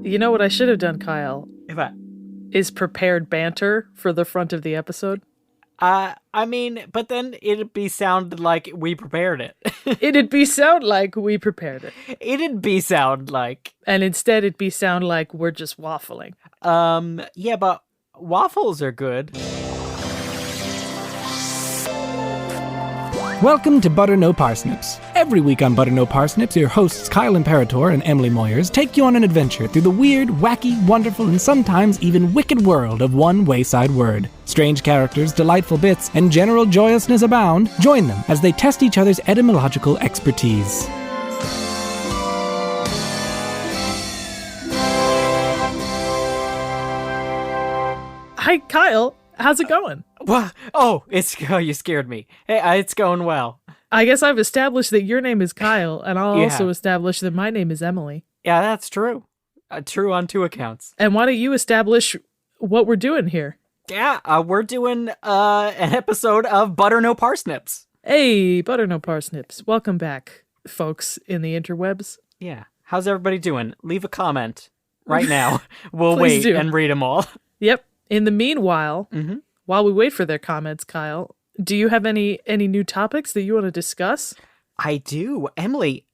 You know what I should have done, Kyle? Is prepared banter for the front of the episode. But then it'd be sound like we prepared it. It'd be sound like we prepared it. It'd be sound like. And instead it'd be sound like we're just waffling. Yeah, but waffles are good. Welcome to Butter No Parsnips. Every week on Butter No Parsnips, your hosts Kyle Imperatore and Emily Moyers take you on an adventure through the weird, wacky, wonderful, and sometimes even wicked world of one wayside word. Strange characters, delightful bits, and general joyousness abound. Join them as they test each other's etymological expertise. Hi, Kyle. How's it going? What? Oh, you scared me. Hey, it's going well. I guess I've established that your name is Kyle, and I'll also establish that my name is Emily. Yeah, that's true. True on two accounts. And why don't you establish what we're doing here? Yeah, we're doing an episode of Butter No Parsnips. Hey, Butter No Parsnips. Welcome back, folks in the interwebs. Yeah. How's everybody doing? Leave a comment right now. We'll wait and read them all. Yep. In the meanwhile, while we wait for their comments, Kyle, do you have any new topics that you want to discuss? I do. Emily,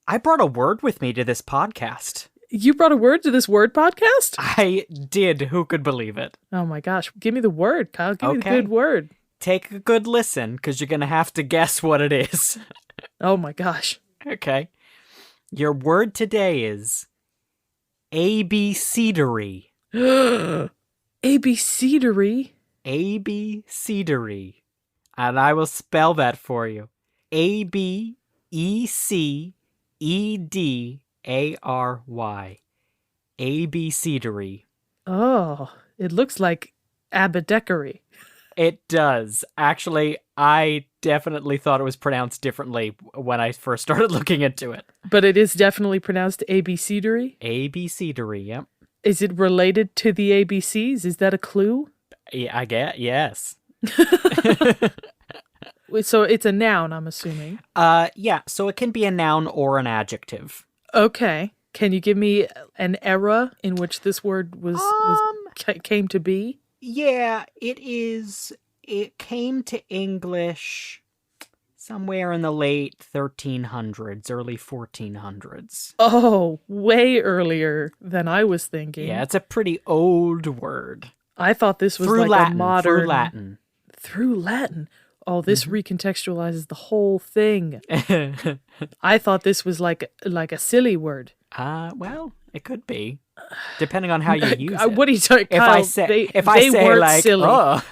I brought a word with me to this podcast. You brought a word to this word podcast? I did. Who could believe it? Oh my gosh. Give me the word, Kyle. Give me the good word. Take a good listen, because you're going to have to guess what it is. Oh my gosh. Okay. Your word today is Abecedary. Abecedary? Abecedary. And I will spell that for you. Abecedary. Abecedary. Oh, it looks like Abecedary. It does. Actually, I definitely thought it was pronounced differently when I first started looking into it. But it is definitely pronounced Abecedary? Abecedary, yep. Is it related to the ABCs? Is that a clue? Yeah, I get, yes. So it's a noun, I'm assuming. Yeah, so it can be a noun or an adjective. Okay. Can you give me an era in which this word came to be? Yeah, it is. It came to English somewhere in the late 1300s, early 1400s. Oh, way earlier than I was thinking. Yeah, it's a pretty old word. I thought this was a modern... Through Latin. Through Latin? Oh, this recontextualizes the whole thing. I thought this was like a silly word. Well, it could be, depending on how you use it. What are you talking about? If I say like, silly. Oh,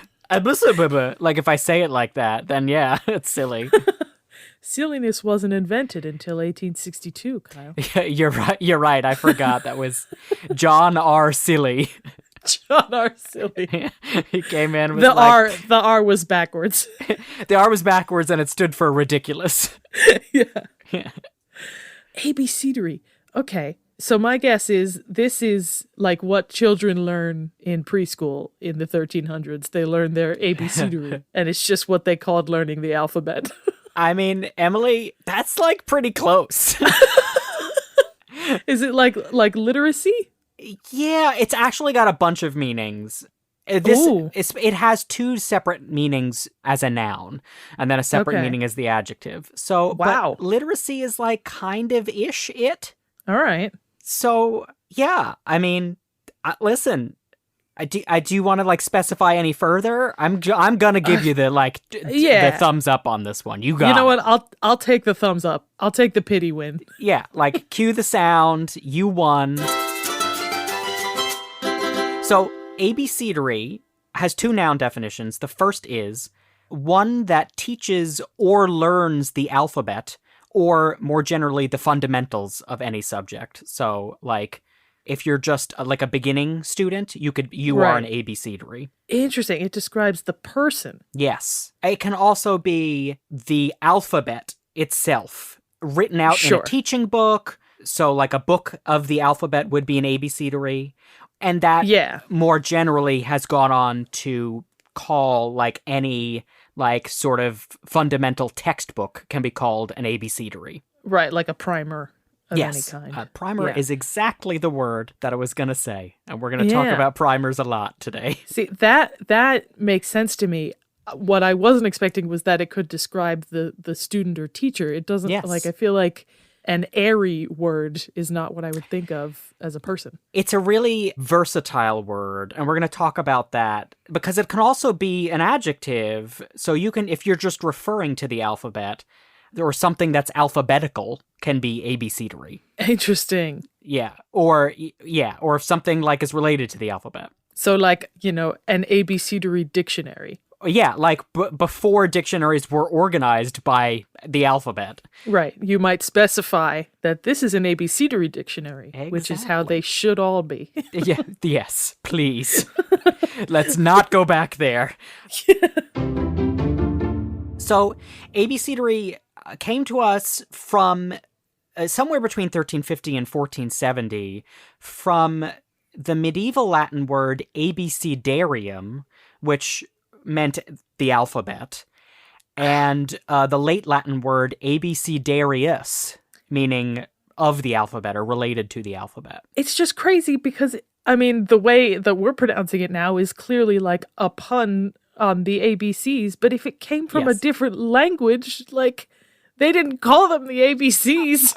like if I say it like that, then yeah, it's silly. Silliness wasn't invented until 1862, Kyle. Yeah, you're right. I forgot that was John R. Silly. John R. Silly. He came in with the R was backwards. The R was backwards and it stood for ridiculous. Yeah. Abecedary. Okay. So my guess is this is like what children learn in preschool in the 1300s. They learn their abecedary, and it's just what they called learning the alphabet. I mean, Emily, that's like pretty close. Is it like literacy? Yeah, it's actually got a bunch of meanings. It has two separate meanings as a noun, and then a separate meaning as the adjective. So, wow. But literacy is like kind of ish it. All right. So, yeah, I mean, listen, I do want to like specify any further. I'm gonna give you the the thumbs up on this one. You got. You know what? I'll take the thumbs up. I'll take the pity win. Yeah, like cue the sound. You won. So, abecedary has two noun definitions. The first is one that teaches or learns the alphabet, or more generally, the fundamentals of any subject. So, like, if you're just like a beginning student, you are an abecedary. Interesting. It describes the person. Yes. It can also be the alphabet itself, written out in a teaching book. So, like, a book of the alphabet would be an abecedary. And that more generally has gone on to call like any like sort of fundamental textbook can be called an abecedary. Right, like a primer of any Yes, kind. primer Yeah. is exactly the word that I was going to say. And we're going to talk Yeah. about primers a lot today. See, that makes sense to me. What I wasn't expecting was that it could describe the student or teacher. It doesn't, Yes. like, I feel like an airy word is not what I would think of as a person. It's a really versatile word, and we're going to talk about that because it can also be an adjective. So you can, if you're just referring to the alphabet, or something that's alphabetical can be abecedary. Interesting. Yeah, or if something like is related to the alphabet. So, like, an abecedary dictionary. Yeah, like before dictionaries were organized by the alphabet. Right. You might specify that this is an abecedary dictionary, which is how Exactly. they should all be. Yeah, yes, please. Let's not go back there. So, abecedary came to us from somewhere between 1350 and 1470 from the medieval Latin word abecedarium, which meant the alphabet, and the late Latin word abecedarius, meaning of the alphabet or related to the alphabet. It's just crazy because, I mean, the way that we're pronouncing it now is clearly like a pun on the ABCs, but if it came from a Yes. different language, like, they didn't call them the ABCs.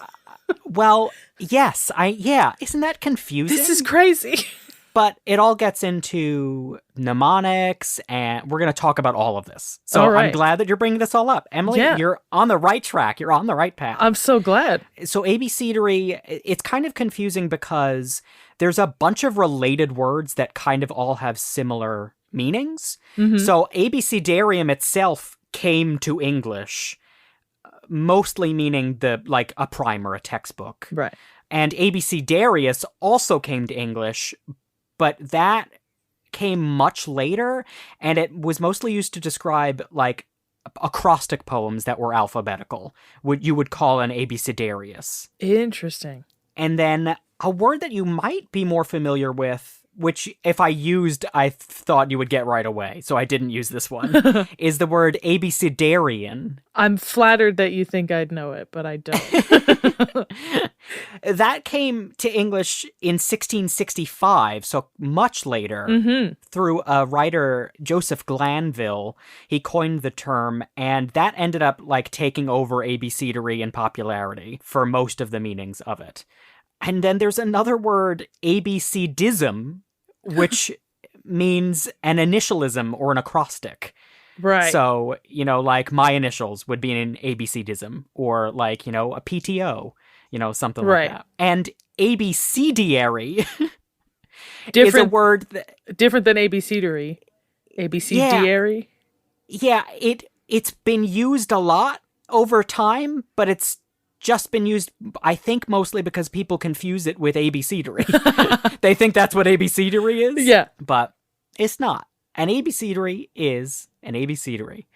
Well, yes, isn't that confusing? This is crazy. But it all gets into mnemonics, and we're going to talk about all of this. So All right. I'm glad that you're bringing this all up. Emily, Yeah. You're on the right track. You're on the right path. I'm so glad. So abecedary, it's kind of confusing because there's a bunch of related words that kind of all have similar meanings. Mm-hmm. So abecedarium itself came to English, mostly meaning a primer, a textbook. Right. And abecedarius also came to English, but that came much later, and it was mostly used to describe like acrostic poems that were alphabetical, what you would call an abecedarius. Interesting. And then a word that you might be more familiar with, which if I used, I thought you would get right away, so I didn't use this one, is the word abecedarian. I'm flattered that you think I'd know it, but I don't. That came to English in 1665, so much later, through a writer, Joseph Glanville. He coined the term, and that ended up like taking over abecedary in popularity for most of the meanings of it. And then there's another word, abecedism, which means an initialism or an acrostic. Right. So, like my initials would be an abecedism, or like, a PTO, something Right. like that. And abecediary is a different word that, different than abecedary. Abecediary? yeah, it's been used a lot over time, but it's just been used, I think, mostly because people confuse it with abecedary. They think that's what abecedary is. Yeah. But it's not. An abecedary is an abecedary.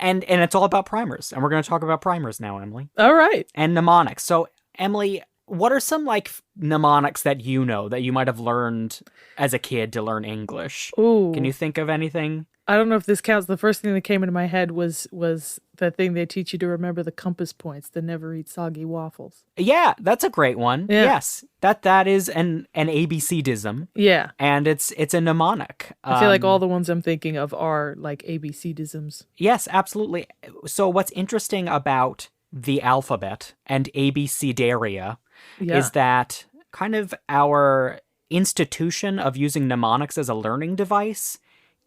and it's all about primers. And we're going to talk about primers now, Emily. All right. And mnemonics. So, Emily, what are some like mnemonics that you know that you might have learned as a kid to learn English? Ooh. Can you think of anything? I don't know if this counts. The first thing that came into my head was the thing they teach you to remember the compass points, the never eat soggy waffles. Yeah, that's a great one. Yeah. Yes, that is an ABCdism, Yeah. and it's a mnemonic. I feel like all the ones I'm thinking of are like ABCdisms. Yes, absolutely. So what's interesting about the alphabet and abecedaria Yeah. is that kind of our institution of using mnemonics as a learning device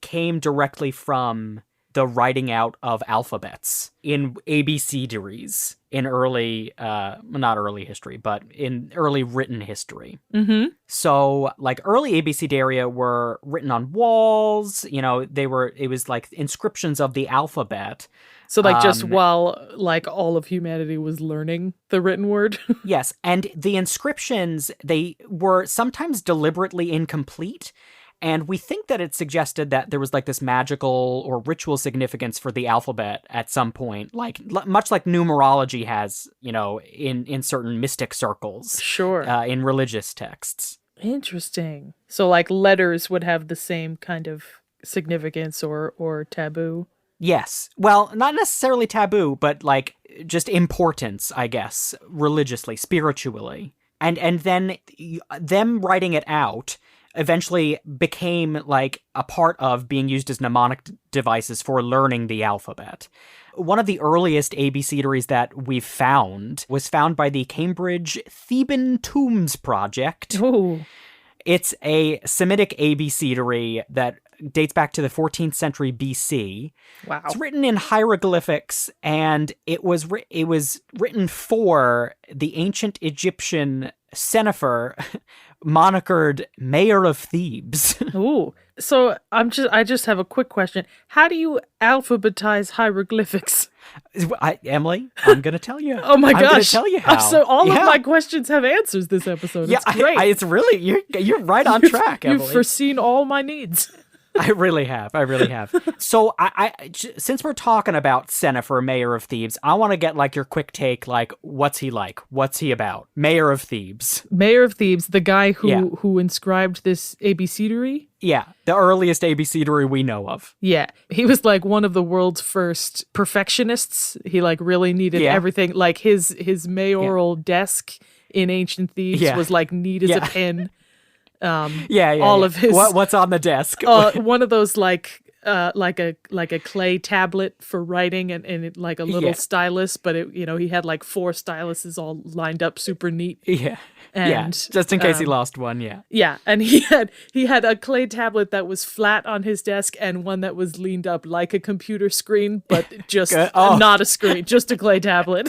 came directly from the writing out of alphabets in abecedaries in early, not early history, but in early written history. Mm-hmm. So, like, early abecedaria were written on walls, it was like inscriptions of the alphabet. So like just while like all of humanity was learning the written word. Yes, and the inscriptions, they were sometimes deliberately incomplete. And we think that it suggested that there was like this magical or ritual significance for the alphabet at some point, like much like numerology has, in certain mystic circles, Sure. in religious texts. Interesting. So like letters would have the same kind of significance or taboo. Yes. Well, not necessarily taboo, but like just importance, I guess, religiously, spiritually. And then them writing it out eventually became like a part of being used as mnemonic devices for learning the alphabet. One of the earliest abecedaries that we've found was found by the Cambridge Theban Tombs Project. Oh, It's a Semitic abecedary that dates back to the 14th century BC. wow. It's written in hieroglyphics, and it was written for the ancient Egyptian Senefer, monikered Mayor of Thebes. Ooh. So I just have a quick question. How do you alphabetize hieroglyphics? Emily, I'm gonna tell you. Oh my gosh. I'm gonna tell you how. So all of my questions have answers this episode. It's great. It's really you're right on track, Emily. You've foreseen all my needs. I really have. So since we're talking about Senefer, Mayor of Thebes, I want to get like your quick take. Like, what's he like? What's he about? Mayor of Thebes. Mayor of Thebes, the guy who inscribed this abecedary. Yeah, the earliest abecedary we know of. Yeah, he was like one of the world's first perfectionists. He like really needed everything. Like his mayoral desk in ancient Thebes was like neat as a pin. All of his what's on the desk. One of those like a clay tablet for writing and it, like a little stylus, but it, he had like 4 styluses all lined up super neat. And just in case he lost one. And he had a clay tablet that was flat on his desk and one that was leaned up like a computer screen, but just not a screen, just a clay tablet.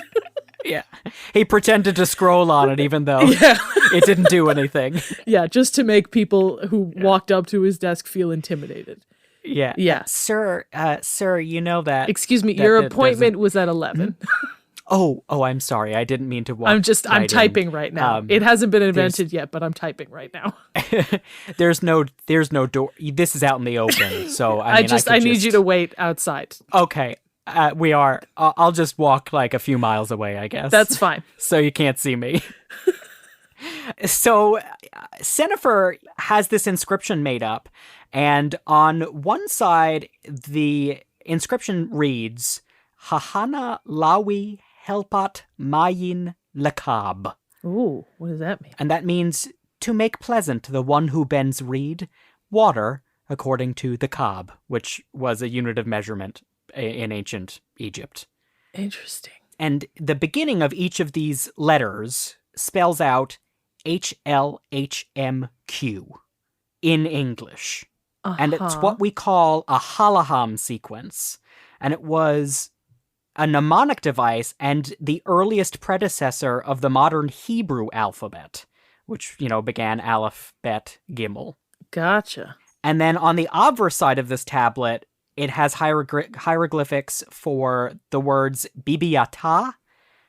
He pretended to scroll on it even though it didn't do anything. Just to make people who walked up to his desk feel intimidated. Sir, you know that. Excuse me, your appointment was at 11. Oh, I'm sorry. I didn't mean to walk. I'm typing right now. It hasn't been invented yet, but I'm typing right now. There's no door. This is out in the open, so I need you to wait outside. Okay. We are. I'll just walk like a few miles away, I guess. That's fine. So you can't see me. So Senefer has this inscription made up, and on one side, the inscription reads, Hahana Lawi Helpat Mayin Lakab. Ooh, what does that mean? And that means to make pleasant the one who bends reed, water, according to the kab, which was a unit of measurement in ancient Egypt. Interesting. And the beginning of each of these letters spells out HLHMQ in English. And it's what we call a halaham sequence. And it was a mnemonic device and the earliest predecessor of the modern Hebrew alphabet, which, began Aleph, Bet, Gimel. Gotcha. And then on the obverse side of this tablet, it has hieroglyphics for the words Bibiata,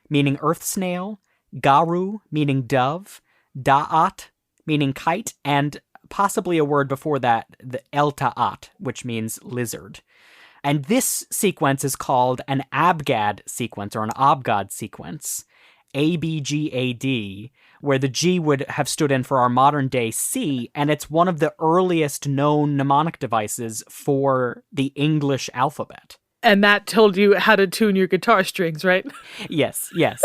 meaning earth snail, Garu, meaning dove, Da'at, meaning kite, and possibly a word before that, the El Ta'at, which means lizard. And this sequence is called an Abgad sequence, or an Abgad sequence, ABGAD, where the G would have stood in for our modern day C, and it's one of the earliest known mnemonic devices for the English alphabet. And that told you how to tune your guitar strings, right? Yes. Yeah,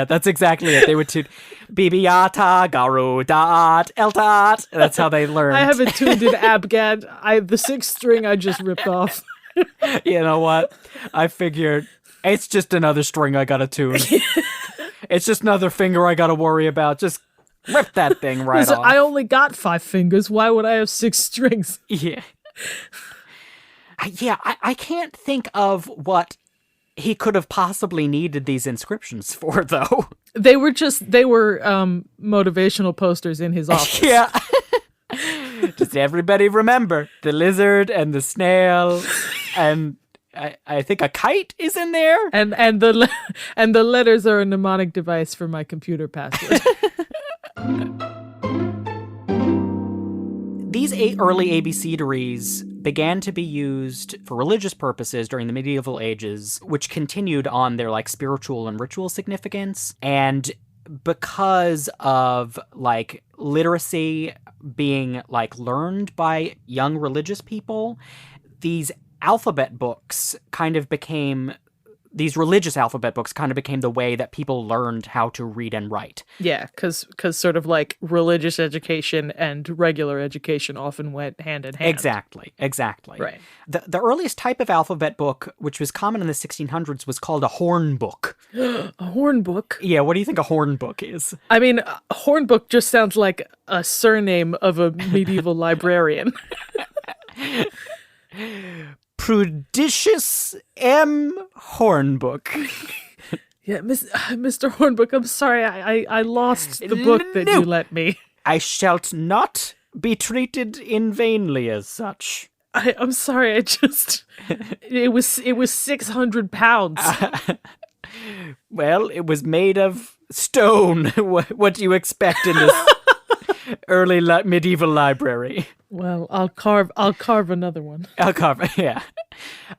that's exactly it. They would tune Bibiata, Garu, Da'at, Eltat. That's how they learned. I haven't tuned in Abgad. The 6th string I just ripped off. You know what? I figured it's just another string I gotta tune. It's just another finger I gotta worry about. Just rip that thing right off. I only got 5 fingers. Why would I have 6 strings? Yeah. I can't think of what he could have possibly needed these inscriptions for, though. They were motivational posters in his office. Yeah. Just everybody remember the lizard and the snail and I think a kite is in there. And the letters are a mnemonic device for my computer password. These early abecedaries began to be used for religious purposes during the medieval ages, which continued on their spiritual and ritual significance. And because of literacy being learned by young religious people, these alphabet books kind of became, these religious alphabet books kind of became the way that people learned how to read and write. Yeah, because sort of like religious education and regular education often went hand in hand. Exactly. Right. The earliest type of alphabet book, which was common in the 1600s, was called a horn book. A horn book? Yeah, what do you think a horn book is? I mean, a horn book just sounds like a surname of a medieval librarian. Prudicious M. Hornbook. Yeah, Mr. Hornbook, I'm sorry, I lost the book that you lent me. I shalt not be treated in vainly as such. I'm sorry, it was 600 pounds. Well, it was made of stone. What do you expect in this early medieval library? Well, I'll carve another one. Yeah.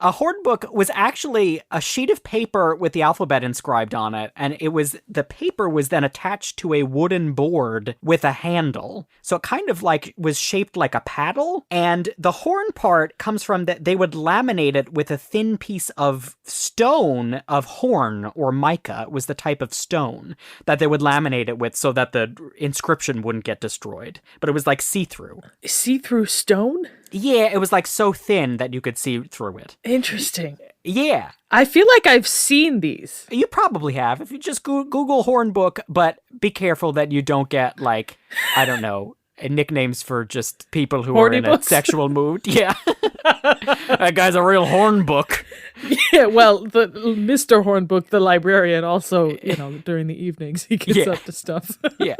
A hornbook was actually a sheet of paper with the alphabet inscribed on it, and the paper was then attached to a wooden board with a handle. So it kind of like was shaped like a paddle, and the horn part comes from that they would laminate it with a thin piece of stone of horn, or mica was the type of stone that they would laminate it with so that the inscription wouldn't get destroyed. But it was like see-through. See-through stone? Yeah, it was like so thin that you could see through it. Interesting. Yeah. I feel like I've seen these. You probably have. If you just Google hornbook, but be careful that you don't get, like, I don't know, nicknames for just people who Horny are in books? a sexual mood. Yeah. That guy's a real hornbook. Yeah, well, the Mr. Hornbook, the librarian, also, during the evenings, he gets up to stuff. Yeah.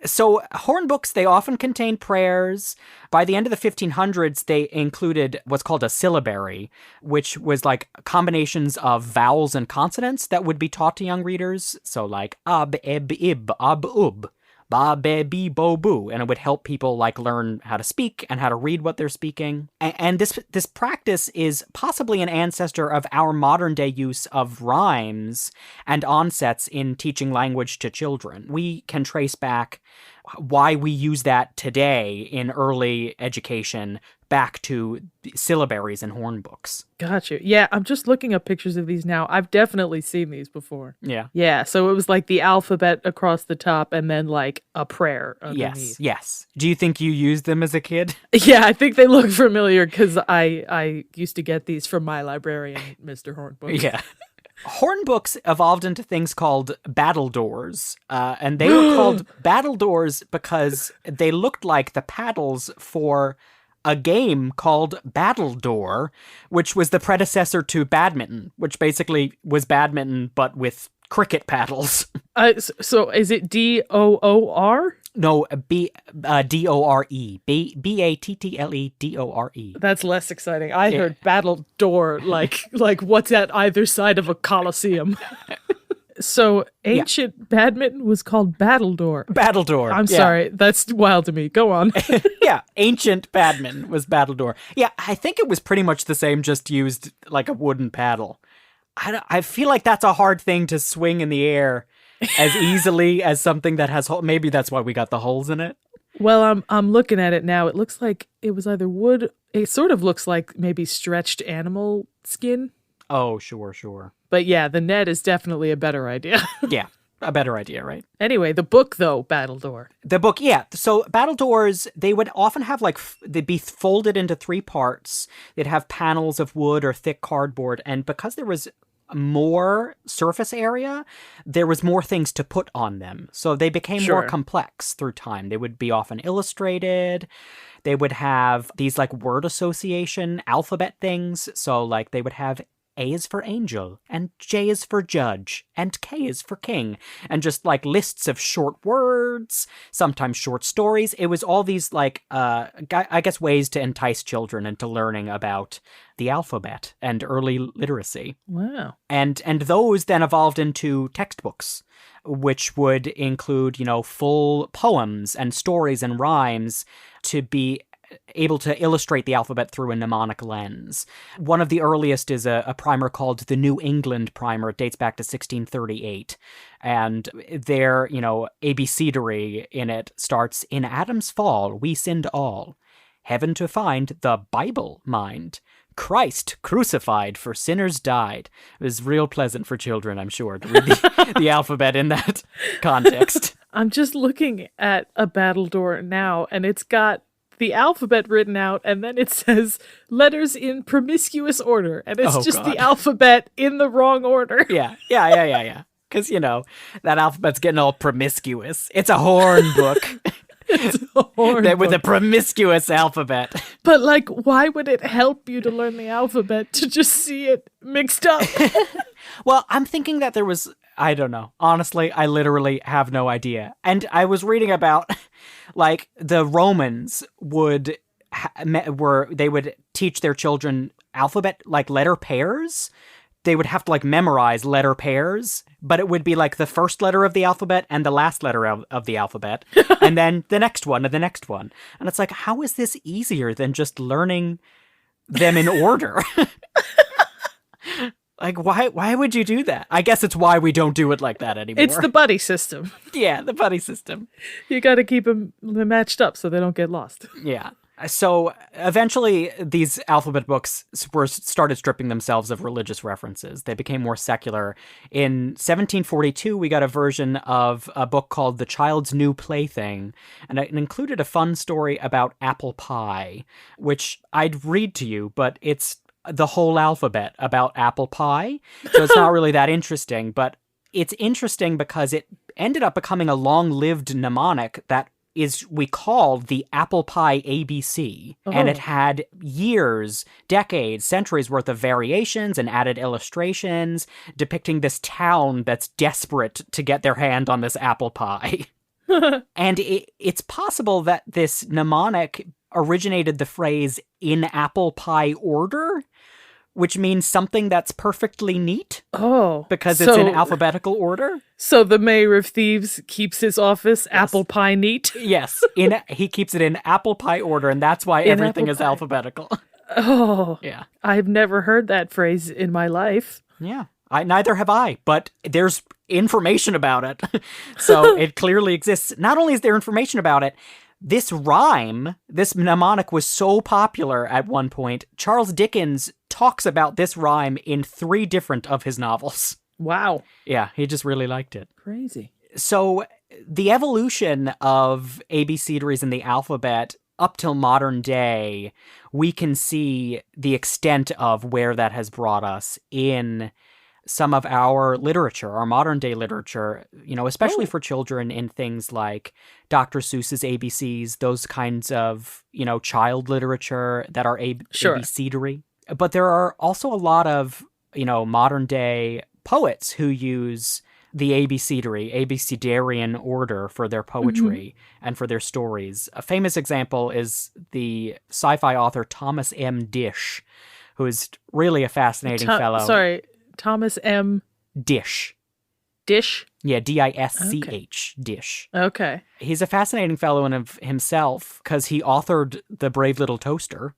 So hornbooks, they often contain prayers. By the end of the 1500s, they included what's called a syllabary, which was like combinations of vowels and consonants that would be taught to young readers. So like ab, eb, ib, ab, ub, ba, be, bi, bo, boo. And it would help people like learn how to speak and how to read what they're speaking. And this practice is possibly an ancestor of our modern day use of rhymes and onsets in teaching language to children. We can trace back why we use that today in early education back to syllabaries and hornbooks. Gotcha. Yeah, I'm just looking up pictures of these now. I've definitely seen these before. Yeah. Yeah, so it was like the alphabet across the top and then like a prayer underneath. Yes. Do you think you used them as a kid? Yeah, I think they look familiar because I used to get these from my librarian, Mr. Hornbook. Yeah. Hornbooks evolved into things called battledores, and they were called battledores because they looked like the paddles for a game called Battledore, which was the predecessor to badminton, which basically was badminton but with cricket paddles. So is it DOOR? No, D-O-R-E. B-A-T-T-L-E-D-O-R-E. That's less exciting. I heard battle door, like what's at either side of a colosseum. So ancient badminton was called battledore. Battledore. I'm sorry, that's wild to me. Go on. Yeah, ancient badminton was battledore. Yeah, I think it was pretty much the same, just used like a wooden paddle. I feel like that's a hard thing to swing in the air as easily as something that has holes. Maybe that's why we got the holes in it. Well, I'm looking at it now. It looks like it was either wood. It sort of looks like maybe stretched animal skin. Oh, sure. But yeah, the net is definitely a better idea. Yeah, a better idea, right? Anyway, the book though, Battledore. The book, yeah. So battledores, they would often have they'd be folded into three parts. They'd have panels of wood or thick cardboard. And because there was more surface area, there was more things to put on them. So they became more complex through time. They would be often illustrated. They would have these like word association alphabet things. So like they would have A is for angel, and J is for judge, and K is for king, and just like lists of short words, sometimes short stories. It was all these like, I guess, ways to entice children into learning about the alphabet and early literacy. Wow. And those then evolved into textbooks, which would include, full poems and stories and rhymes to be able to illustrate the alphabet through a mnemonic lens. One of the earliest is a primer called the New England Primer. It dates back to 1638. And their, Abecedary in it starts, "In Adam's fall we sinned all. Heaven to find, the Bible mind. Christ crucified for sinners died. It was real pleasant for children, I'm sure, to read the alphabet in that context. I'm just looking at a battledore now, and it's got the alphabet written out, and then it says letters in promiscuous order, and it's just God. the alphabet in the wrong order. Yeah. Because, that alphabet's getting all promiscuous. It's a horn book. It's a horn With a book. promiscuous alphabet. But, like, why would it help you to learn the alphabet to just see it mixed up? Well, I'm thinking that there was, I don't know. Honestly, I literally have no idea. And I was reading about, like, the Romans would teach their children alphabet, like letter pairs. They would have to, like, memorize letter pairs, but it would be, like, the first letter of the alphabet and the last letter of the alphabet, and then the next one and the next one. And it's like, how is this easier than just learning them in order? Like, why would you do that? I guess it's why we don't do it like that anymore. It's the buddy system. Yeah, the buddy system. You got to keep them matched up so they don't get lost. Yeah. So eventually these alphabet books started stripping themselves of religious references. They became more secular. In 1742, we got a version of a book called The Child's New Plaything, and it included a fun story about apple pie, which I'd read to you, but it's the whole alphabet about apple pie. So it's not really that interesting, but it's interesting because it ended up becoming a long-lived mnemonic that we called the apple pie ABC. Oh. And it had years, decades, centuries worth of variations and added illustrations depicting this town that's desperate to get their hand on this apple pie. And it's possible that this mnemonic originated the phrase in apple pie order, which means something that's perfectly neat. Oh. Because it's in alphabetical order. So the mayor of Thebes keeps his office apple pie neat? Yes. He keeps it in apple pie order, and that's why everything is alphabetical. Oh. Yeah. I've never heard that phrase in my life. Yeah. Neither have I, but there's information about it. So it clearly exists. Not only is there information about it, this rhyme, this mnemonic was so popular at one point, Charles Dickens talks about this rhyme in 3 different of his novels. Wow. Yeah, he just really liked it. Crazy. So the evolution of abecedaries in the alphabet up till modern day, we can see the extent of where that has brought us in some of our literature, our modern day literature, especially for children in things like Dr. Seuss's ABCs, those kinds of, child literature that are abecedary. But there are also a lot of, modern day poets who use the abecedarian order for their poetry and for their stories. A famous example is the sci-fi author Thomas M. Disch, who is really a fascinating fellow. Sorry, Thomas M. Disch. Dish? Yeah, Disch. Disch. Okay. He's a fascinating fellow in of himself because he authored The Brave Little Toaster,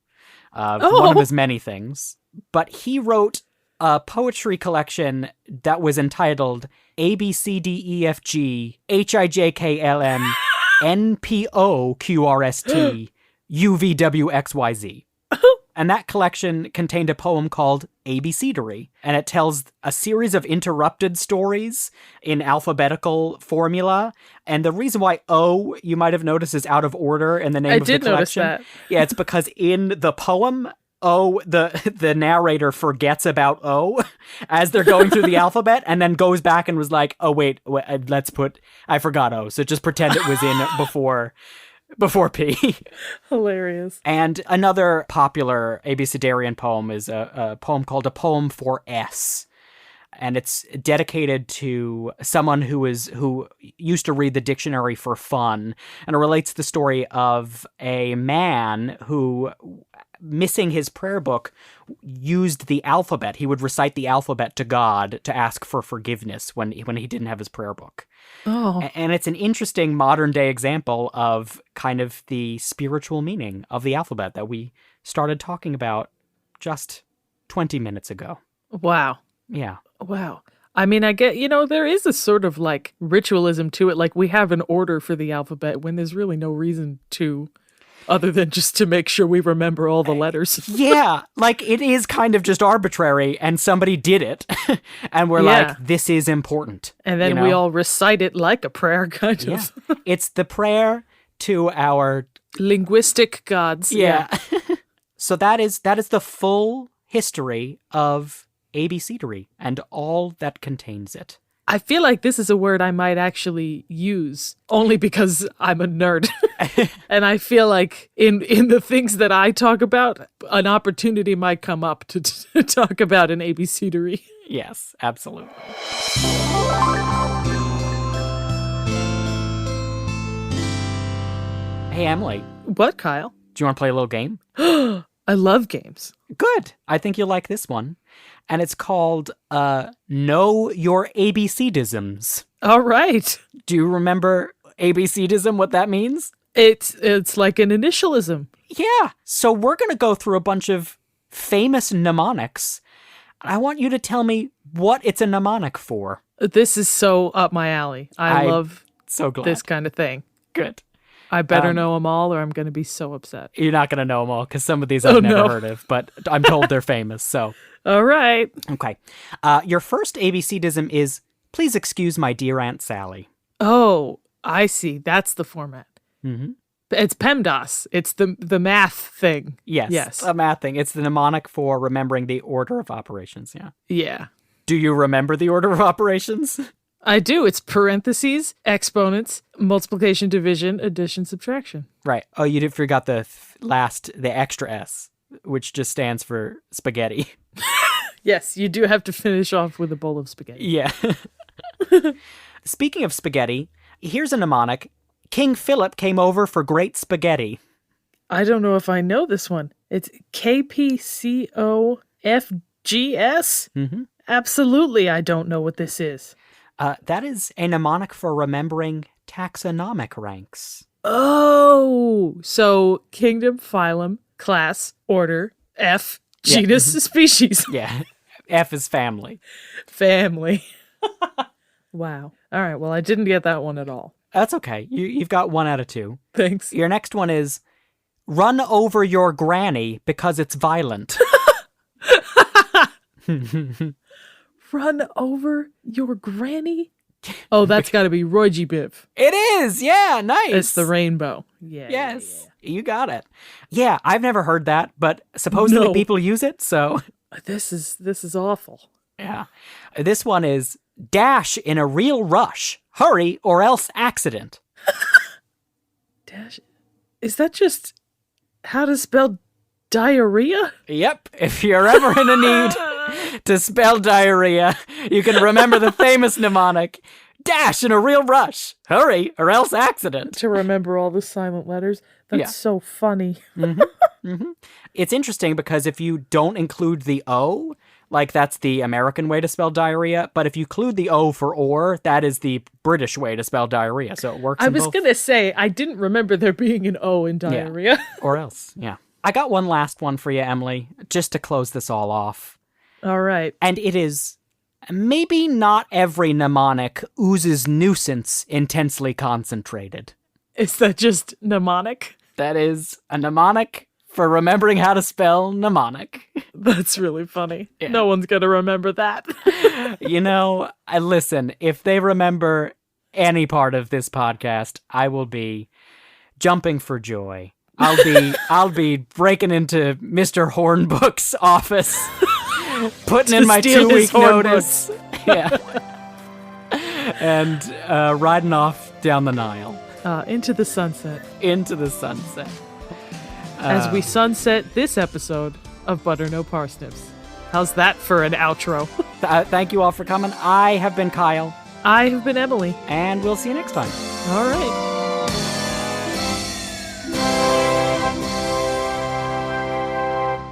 one of his many things. But he wrote a poetry collection that was entitled ABCDEFG HIJKLM NPOQRST UVWXYZ. And that collection contained a poem called Abecedary, and it tells a series of interrupted stories in alphabetical formula. And the reason why O, you might have noticed, is out of order in the name of the collection. I did notice that. Yeah, it's because in the poem, O, the narrator forgets about O as they're going through the alphabet, and then goes back and was like, oh, wait, I forgot O, so just pretend it was in before P. Hilarious. And another popular abecedarian poem is a poem called A Poem for S. And it's dedicated to someone who used to read the dictionary for fun. And it relates the story of a man who, missing his prayer book, used the alphabet. He would recite the alphabet to God to ask for forgiveness when he didn't have his prayer book. Oh. And it's an interesting modern day example of kind of the spiritual meaning of the alphabet that we started talking about just 20 minutes ago. Wow. Yeah. Wow. I mean, I get, there is a sort of like ritualism to it. Like we have an order for the alphabet when there's really no reason to. Other than just to make sure we remember all the letters. Yeah, like it is kind of just arbitrary and somebody did it. And we're Yeah. like, this is important. And then you we know? all recite it like a prayer, kind Yeah. of. It's the prayer to our Linguistic gods. Yeah. So that is the full history of Abecedary and all that contains it. I feel like this is a word I might actually use only because I'm a nerd. And I feel like in the things that I talk about, an opportunity might come up to talk about an Abecedary. Yes, absolutely. Hey, Emily, What, Kyle? do you want to play a little game? I love games. Good. I think you'll like this one. And it's called Know Your ABCdisms. All right. Do you remember ABCdism, what that means? It's like an initialism. Yeah. So we're going to go through a bunch of famous mnemonics. I want you to tell me what it's a mnemonic for. This is so up my alley. I love So glad. this kind of thing. Good. I better know them all or I'm going to be so upset. You're not going to know them all because some of these I've never heard of, but I'm told they're famous. So, All right. okay. Your first ABCdism is, please excuse my dear Aunt Sally. Oh, I see. That's the format. Mm-hmm. It's PEMDAS. It's the math thing. Yes. Yes. A math thing. It's the mnemonic for remembering the order of operations. Yeah. Yeah. Do you remember the order of operations? I do. It's parentheses, exponents, multiplication, division, addition, subtraction. Right. Oh, you forgot the extra S, which just stands for spaghetti. Yes, you do have to finish off with a bowl of spaghetti. Yeah. Speaking of spaghetti, here's a mnemonic. King Philip came over for great spaghetti. I don't know if I know this one. It's KPCOFGS? Mm-hmm. Absolutely, I don't know what this is. That is a mnemonic for remembering taxonomic ranks. Oh, so kingdom, phylum, class, order, F, genus, species. Yeah. F is family. Family. Wow. All right, well, I didn't get that one at all. That's okay. You've got 1 out of 2. Thanks. Your next one is run over your granny because it's violent. Run over your granny? Oh, that's got to be Roy G. Biv. It is. Yeah, nice. It's the rainbow. Yeah. Yes. You got it. Yeah, I've never heard that, but supposedly No. people use it, so This is awful. yeah. This one is dash in a real rush. Hurry or else accident. Dash. Is that just how to spell diarrhea? Yep. If you're ever in a need to spell diarrhea, you can remember the famous mnemonic. Dash in a real rush. Hurry or else accident. To remember all the silent letters. That's Yeah. so funny. It's interesting because if you don't include the O, like that's the American way to spell diarrhea, but if you include the O for or, that is the British way to spell diarrhea. So it works I in was both. going to say, I didn't remember there being an O in diarrhea. Or else, yeah. I got one last one for you, Emily, just to close this all off. All right. And it is, maybe not every mnemonic oozes nuisance intensely concentrated. Is that just mnemonic? That is a mnemonic for remembering how to spell mnemonic. That's really funny. Yeah. No one's going to remember that. You know, listen, if they remember any part of this podcast, I will be jumping for joy. I'll be breaking into Mr. Hornbook's office, putting in To my steal his 2-week horn notice. Yeah. And riding off down the Nile Into the sunset. into the sunset. As we sunset this episode of Butter No Parsnips. How's that for an outro? Thank you all for coming. I have been Kyle, I have been Emily. and we'll see you next time. All right.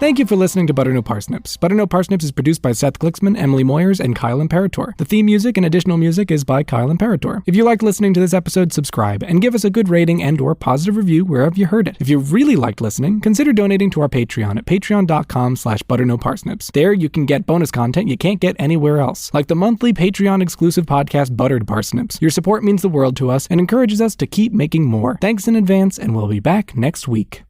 Thank you for listening to Butter No Parsnips. Butter No Parsnips is produced by Seth Gliksman, Emily Moyers, and Kyle Imperatore. The theme music and additional music is by Kyle Imperatore. If you liked listening to this episode, subscribe and give us a good rating and or positive review wherever you heard it. If you really liked listening, consider donating to our Patreon at patreon.com/butternoparsnips. There you can get bonus content you can't get anywhere else, like the monthly Patreon exclusive podcast Buttered Parsnips. Your support means the world to us and encourages us to keep making more. Thanks in advance, and we'll be back next week.